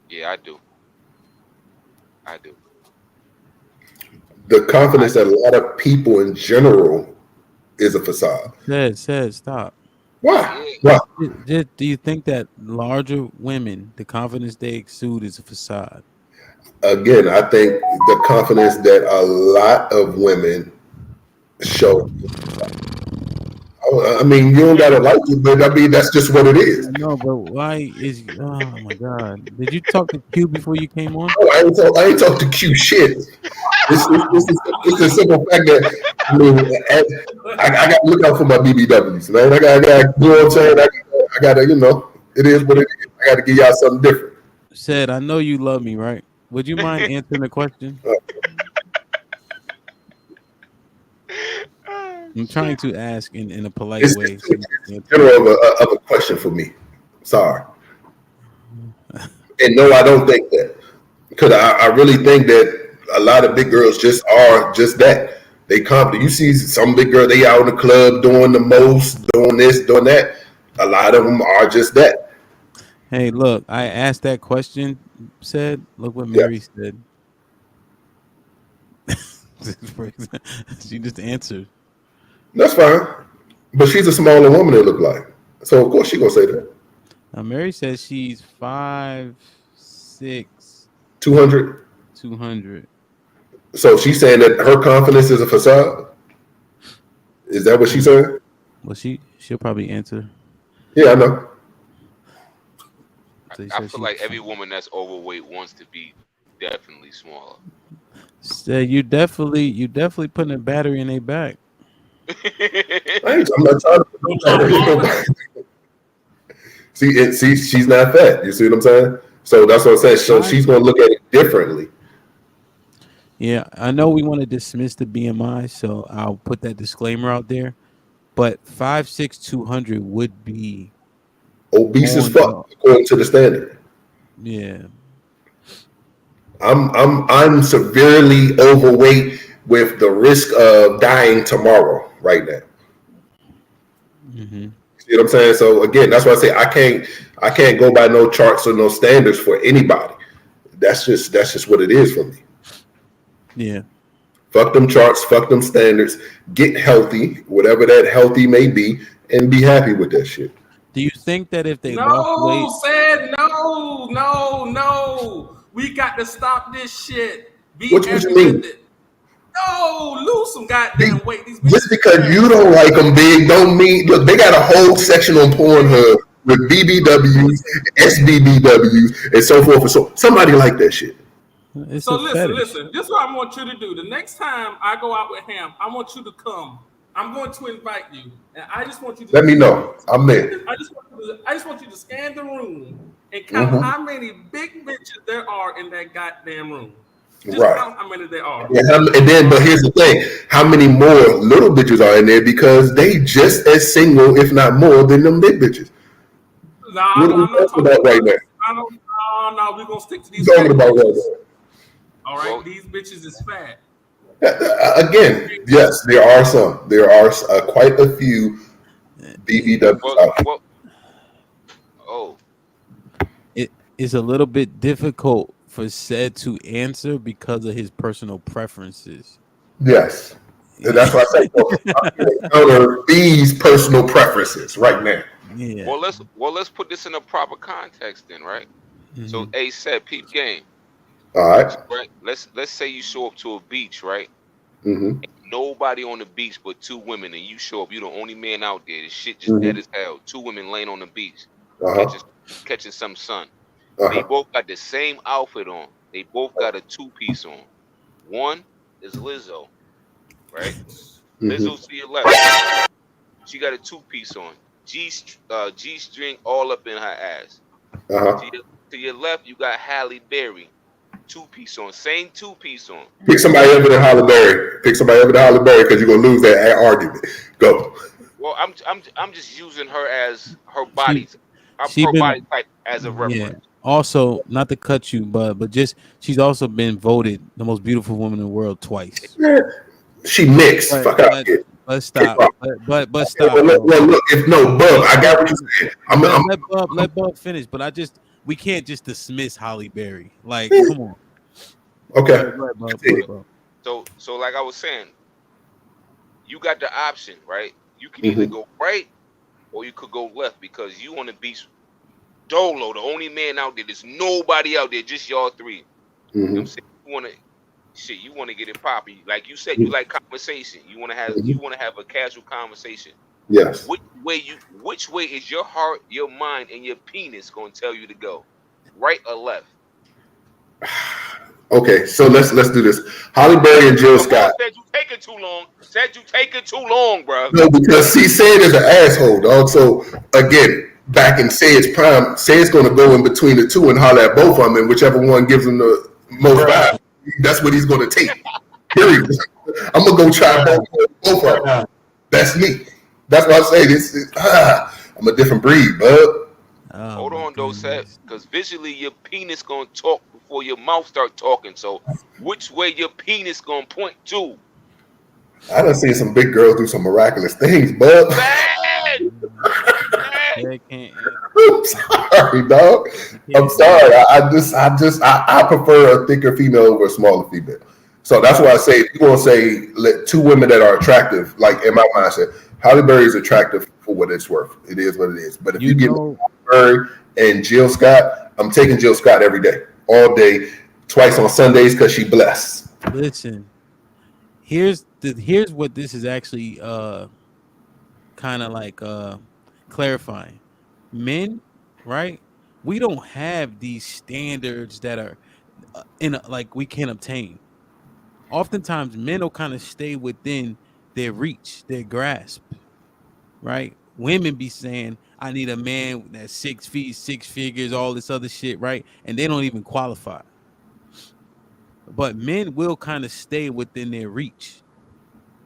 Yeah, I do. The confidence that a lot of people in general is a facade. Said stop. Why? Do you think that larger women, the confidence they exude is a facade? Again, I think the confidence that a lot of women show. I mean, you don't gotta like it, but I mean that's just what it is. No, but why is? Oh my God! Did you talk to Q before you came on? Oh, I ain't talk to Q shit. It's a simple fact that I mean, I got to look out for my BBWs, man. I got, you know what I'm saying? I got to, you know, it is what it is. I got to give y'all something different. Said, I know you love me, right? Would you mind answering the question? I'm trying to ask in a polite way. It's general of a question for me. Sorry. And no, I don't think that. Because I really think that a lot of big girls just are just that. They confident. You see some big girl, they out in the club doing the most, doing this, doing that. A lot of them are just that. Hey, look, I asked that question, said, look what Mary said. She just answered. That's fine. But she's a smaller woman, it look like. So of course she gonna say that. Now Mary says she's 5'6", 200. 200. So she's saying that her confidence is a facade? Is that what she's saying? Well, she'll probably answer. Yeah, I know. I feel like every woman that's overweight wants to be definitely smaller. So you definitely putting a battery in their back. I'm not trying to hit nobody. See, she's not fat. You see what I'm saying? So that's what I'm saying. So she's gonna look at it differently. Yeah, I know we want to dismiss the BMI, so I'll put that disclaimer out there. But 5'6", 200 would be Obese as on fuck the according to the standard. yeah. I'm severely overweight with the risk of dying tomorrow right now. Hmm. See what I'm saying? So again, that's why I say I can't go by no charts or no standards for anybody. That's just what it is for me. Yeah. Fuck them charts, fuck them standards. Get healthy, whatever that healthy may be, and be happy with that shit. Do you think that if they lost weight, No, said no, no, no. We got to stop this shit. Be What you happy with mean? it. No, lose some Be- goddamn weight. These Just bitches is because fat. you don't like them big, don't mean look. They got a whole section on Pornhub with BBWs, Listen. SBBWs, and so forth and so. Somebody like that shit. it's So a listen, fetish? listen. This is what I want you to do. The next time I go out with Ham, I want you to come. I'm going to invite you, and I just want you to Let me do know. I'm there. I just want you to scan the room and count Mm-hmm. how many big bitches there are in that goddamn room. Just Right. count how many there are. And then, but here's the thing: how many more little bitches are in there because they just as single, if not more, than them big bitches? No, What are we I'm not talking talking about right about. now? I don't. No, we're gonna stick to What these you fat talking about right bitches. now? All right, Well, these bitches is fat. Again, yes, there are some. There are quite a few BBWs well, out here. well. Oh, It is a little bit difficult for said to answer because of his personal preferences. Yes, and Yeah. that's why I say so I'm going to counter these personal preferences right now. Yeah. well let's put this in a proper context then, right? So Hmm. A said, peep game, All right. right? Let's say you show up to a beach, right? Mm-hmm. Nobody on the beach but two women, and you show up. You the only man out there. The shit just dead Mm-hmm. as hell. Two women laying on the beach, Uh catching huh. catching some sun. Uh They huh. both got the same outfit on. They both got a two-piece on. One is Lizzo, right? Mm-hmm. Lizzo to your left. She got a two-piece on. G string all up in her ass. Uh huh. To your left, you got Halle Berry, two-piece on. Same two-piece on. Pick somebody other than Holly Berry. Pick somebody other than Holly Berry because you're gonna lose that argument. Go. Well, I'm just using her as her She body, she her been body type as a yeah. reference. Also, not to cut you, but just she's also been voted the most beautiful woman in the world twice. Man, she mixed. But Fuck out but here. but Kick stop. off. But Well, stop, look, bro. well, look, if no, Bub, I got what you're saying. Let Bub finish. But we can't just dismiss Holly Berry. Like, come on. Okay. Go ahead, Bub. Go Continue. ahead, Bub. So like I was saying, you got the option, right? You can either Mm-hmm. go right or you could go left because you on the beach dolo, the only man out there. There's nobody out there, just y'all three. You know what I'm Mm-hmm. saying? You wanna get it popping. Like you said, you like conversation. Mm-hmm. You wanna have a casual conversation. Yes. Which way is your heart, your mind, and your penis gonna tell you to go? Right or left? Okay. So let's do this. Holly Berry and Jill Come on, Scott. said you taking too long. Said you taking too long, bro. No, because see, Sid is an asshole, dog. So again, back in Sid's prime, Sid's gonna go in between the two and holler at both of them, and whichever one gives him the most vibe, that's what he's gonna take. Period. I'm gonna go try both of them. That's me. That's why I say this. I'm a different breed, bud. Oh Hold my on though, Seth, goodness. because visually your penis gonna talk before your mouth start talking. So which way your penis gonna point to? I done seen some big girls do some miraculous things, bud. Bad, bad. They can't I'm sorry, dog. you I'm can't do sorry. that. I prefer a thicker female over a smaller female. So that's why I say if you're gonna say let two women that are attractive, like in my mindset, Halle Berry is attractive for what it's worth. It is what it is. But if You you give me know, Halle Berry and Jill Scott, I'm taking Jill Scott every day, all day, twice on Sundays because she blessed. listen, here's what this is actually kind of like clarifying. Men, right? We don't have these standards that are like we can obtain. oftentimes men will kind of stay within their reach, their grasp, right? Women be saying, I need a man that's 6 feet, 6 figures, all this other shit, right? And they don't even qualify. But men will kind of stay within their reach.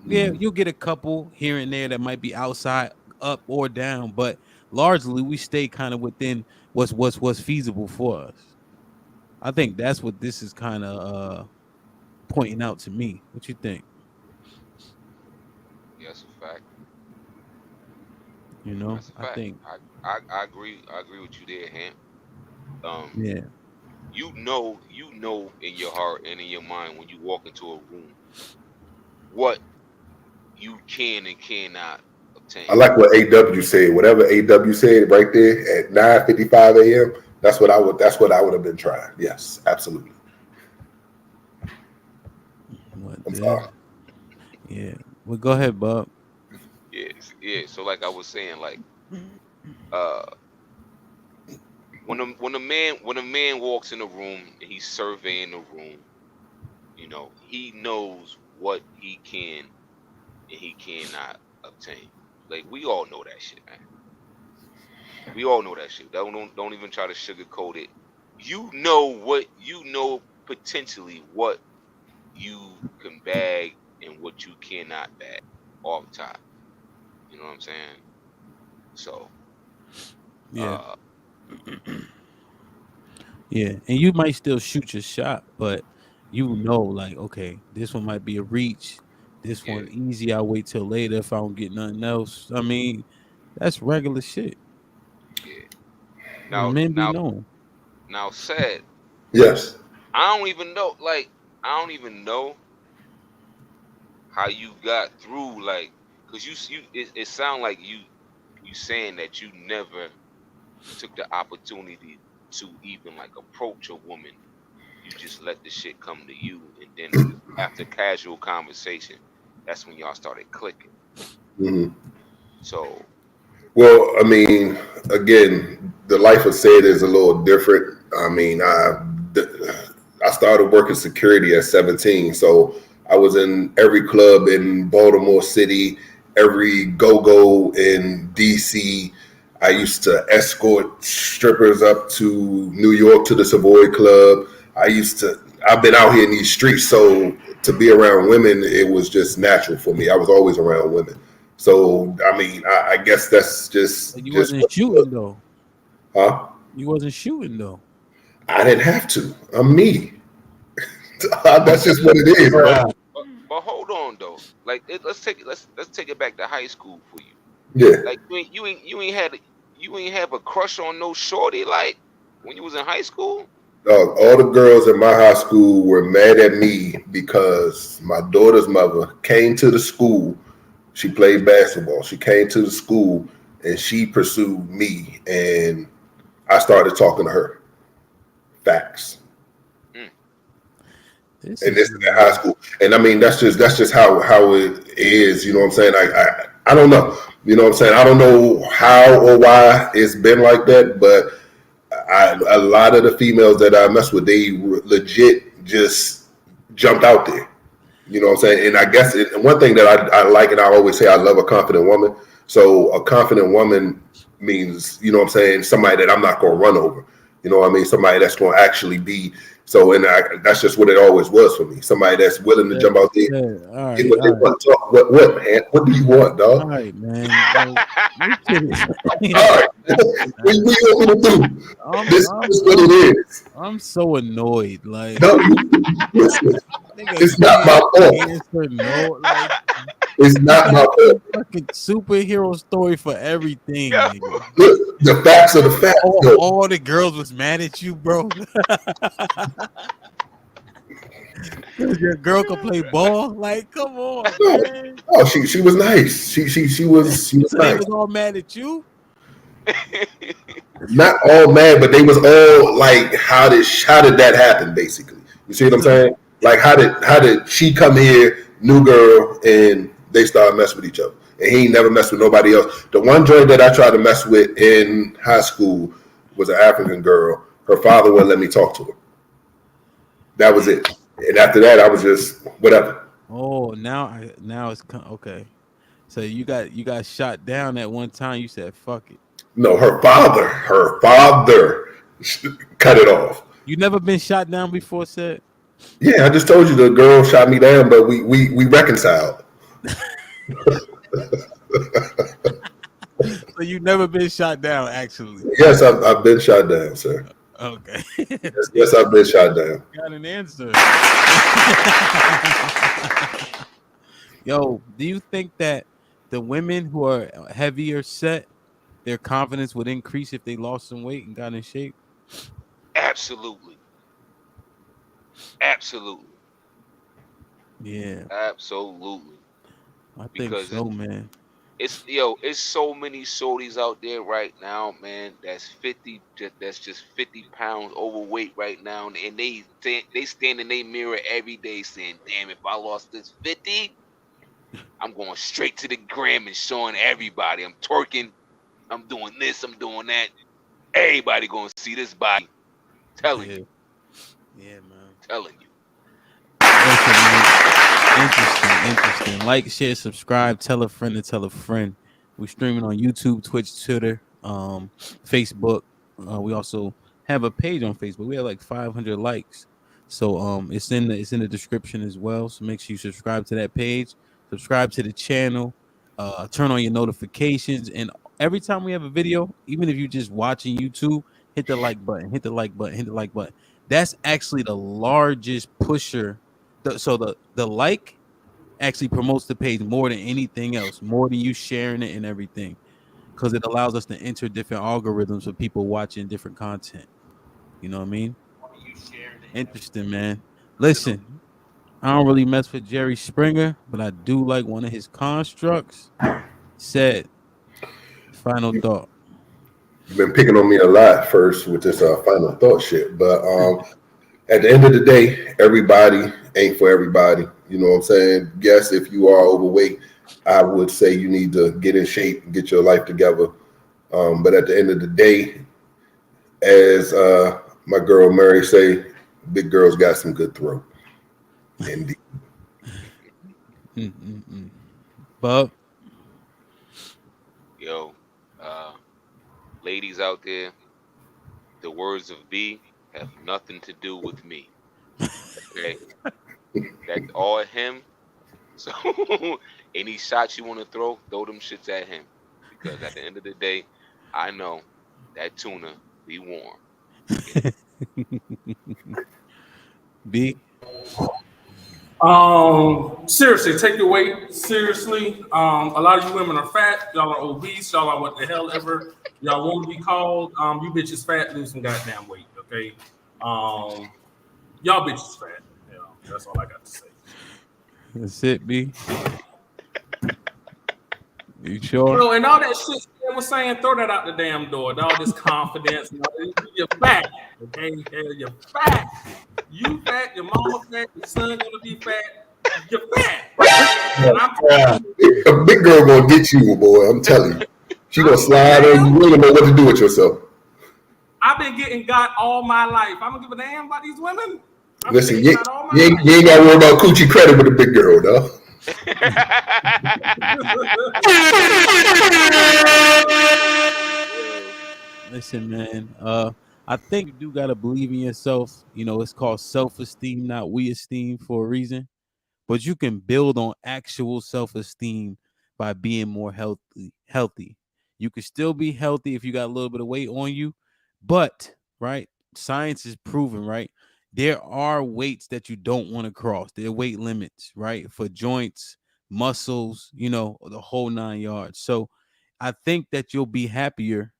Yeah, you'll get a couple here and there that might be outside, up or down, but largely we stay kind of within what's feasible for us. I think that's what this is kind of pointing out to me. What you think? Yeah, that's a fact. You know, That's a I fact. think, I agree. I agree with you there, Ham. Um, yeah, you know in your heart and in your mind when you walk into a room what you can and cannot I obtain. like what AW said. Whatever AW said right there at 9:55 a.m. That's what I would. That's what I would have been trying. Yes, absolutely. what I'm the, sorry. yeah. Well, go ahead, Bob. Yes, yeah. So like I was saying, like uh when a man walks in a room and he's surveying the room, he knows what he can and he cannot obtain. Like we all know that shit, man. We all know that shit. Don't even try to sugarcoat it. Potentially what you can bag and what you cannot bag all the time. You know what I'm saying? So, Yeah, uh, yeah. And you might still shoot your shot, but you know, like, okay, this one might be a reach. This yeah, one easy. I'll wait till later if I don't get nothing else. I mean, that's regular shit. yeah. Now, Men be now, knowing. now, said Yes. I don't even know. Like, I don't even know how you got through. Like, cause it sound like you saying that you never took the opportunity to even like approach a woman. You just let the shit come to you, and then after casual conversation, that's when y'all started clicking. Mhm. So, Well, I mean, again, the life of Sid is a little different. I mean, I started working security at 17, so I was in every club in Baltimore City, every go-go in DC. I used to escort strippers up to New York to the Savoy Club. I've been out here in these streets, so to be around women, it was just natural for me. I was always around women. So I mean, I guess that's But you just wasn't what it was. shooting though. Huh? You wasn't shooting though. I didn't have to. I'm me. That's just what it is, bro. but hold on though. Like, let's take it back to high school for you. Yeah. Like, you ain't have a crush on no shorty like when you was in high school. Dog, all the girls in my high school were mad at me because my daughter's mother came to the school. She played basketball. She came to the school and she pursued me, and I started talking to her. Facts. Mm, This And is this is at high school. And I mean, that's just how it is. You know what I'm saying? I don't know. You know what I'm saying? I don't know how or why it's been like that, but a lot of the females that I mess with, they legit just jumped out there. You know what I'm saying? And I guess one thing that I like, and I always say, I love a confident woman. So a confident woman means, you know what I'm saying, somebody that I'm not going to run over. You know what I mean? Somebody that's going to actually be. So, and that's just what it always was for me. Somebody that's willing to jump out there, all get right, what all they right, want to talk. What, man? What do you want, all dog? right, man. Like, this shit is, All right. What do you want me to do? I'm This I'm is what I'm it is. I'm so annoyed. Like, No, listen, nigga it's not can't my fault. answer no. Like, It's you not my got a fault. fucking superhero story for everything, Yo, nigga. Look, the facts are the facts, though. All the girls was mad at you, bro. Cause your girl could play ball. Like, come on, No, man. no, she was nice. She was So they nice. was all mad at you. Not all mad, but they was all like, how did that happen? Basically, you see what I'm So you, saying? Like, how did she come here, new girl, and they started messing with each other, and he ain't never messed with nobody else. The one joint that I tried to mess with in high school was an African girl. Her father wouldn't let me talk to her. That was mm, it. And after that, I was just whatever. Oh, now it's okay. So you got shot down at one time. You said fuck it. No, her father cut it off. You never been shot down before, said? Yeah, I just told you the girl shot me down, but we reconciled. So you never been shot down, actually. Yes, I've been shot down, sir. Okay. Yes, I've been shot down. Got an answer. Yo, do you think that the women who are heavier set, their confidence would increase if they lost some weight and got in shape? Absolutely. Absolutely. Yeah, Absolutely. I think Because so, man. it's so many shorties out there right now, man. That's just 50 pounds overweight right now, and they stand in their mirror every day saying, "Damn, if I lost this 50, I'm going straight to the gram and showing everybody I'm twerking, I'm doing this, I'm doing that. Everybody gonna see this body." Telling Yeah, you, yeah, man. telling you. Listen, man. Interesting. Like, share, subscribe, tell a friend to tell a friend. We're streaming on YouTube, Twitch, Twitter, Facebook. We also have a page on Facebook. We have like 500 likes. So it's in the description as well. So make sure you subscribe to that page, subscribe to the channel, turn on your notifications, and every time we have a video, even if you're just watching YouTube, hit the like button, hit the like button, hit the like button. That's actually the largest pusher. So the like actually promotes the page more than anything else, more than you sharing it and everything, because it allows us to enter different algorithms for people watching different content. You know what I mean? Interesting, man. Listen, I don't really mess with Jerry Springer, but I do like one of his constructs. Said, final thought. You've been picking on me a lot first with this final thought shit, but at the end of the day, everybody ain't for everybody. You know what I'm saying? Yes, if you are overweight, I would say you need to get in shape and get your life together. But at the end of the day, as my girl Mary say, big girls got some good throat. Indeed. But Yo, uh, ladies out there, the words of B have nothing to do with me. Okay, that's all him. So any shots you want to throw them shits at him. Because at the end of the day, I know that tuna be warm. Okay. B, Seriously, take your weight seriously. A lot of you women are fat. Y'all are obese. Y'all are what the hell ever y'all want to be called. You bitches fat, lose some goddamn weight. Okay. Y'all bitches fat. You know, that's all I got to say. that's it. B, you sure? Bro, and all that shit they was saying, throw that out the damn door. All this confidence. You're fat. Okay. Hell, you're fat. You fat. Your mama fat. Your son gonna be fat. You're fat. And I'm A big girl gonna get you, boy. I'm telling you. She gonna slide on you. You don't know what to do with yourself. I've been getting got all my life. I don't give a damn about these women. I've Listen, been you, getting got all my you, ain't, life. you ain't gotta worry about coochie credit with a big girl, though. Yo, Listen, man. I think you do gotta believe in yourself. You know, it's called self-esteem, not we esteem, for a reason. But you can build on actual self-esteem by being more healthy. You can still be healthy if you got a little bit of weight on you, but right, science is proven, right, there are weights that you don't want to cross. There are weight limits, right, for joints, muscles, the whole 9 yards. So I think that you'll be happier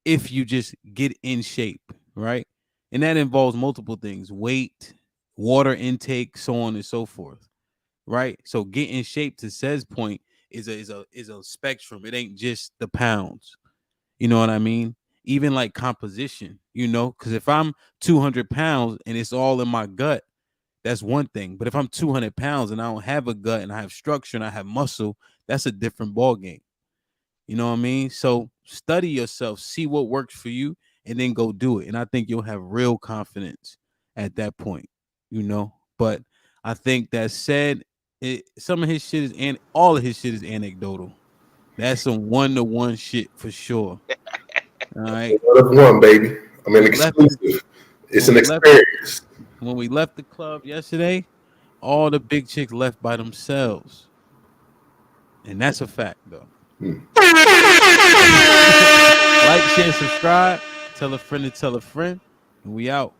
if you just get in shape, right? And that involves multiple things: weight, water intake, so on and so forth, right? So get in shape, to says point, is a spectrum. It ain't just the pounds. You know what I mean? Even like composition, because if I'm 200 pounds and it's all in my gut, that's one thing. But if I'm 200 pounds and I don't have a gut and I have structure and I have muscle, that's a different ball game. You know what I mean? So study yourself, see what works for you, and then go do it. And I think you'll have real confidence at that point, you know? But I think that said, some of his shit is and all of his shit is anecdotal. That's some 1-to-1 shit for sure. All right. One of one, baby. I mean, We left the- exclusive. It's when an we left experience. when we left the club yesterday, all the big chicks left by themselves. And that's a fact though. Like, share, subscribe, tell a friend to tell a friend, and we out.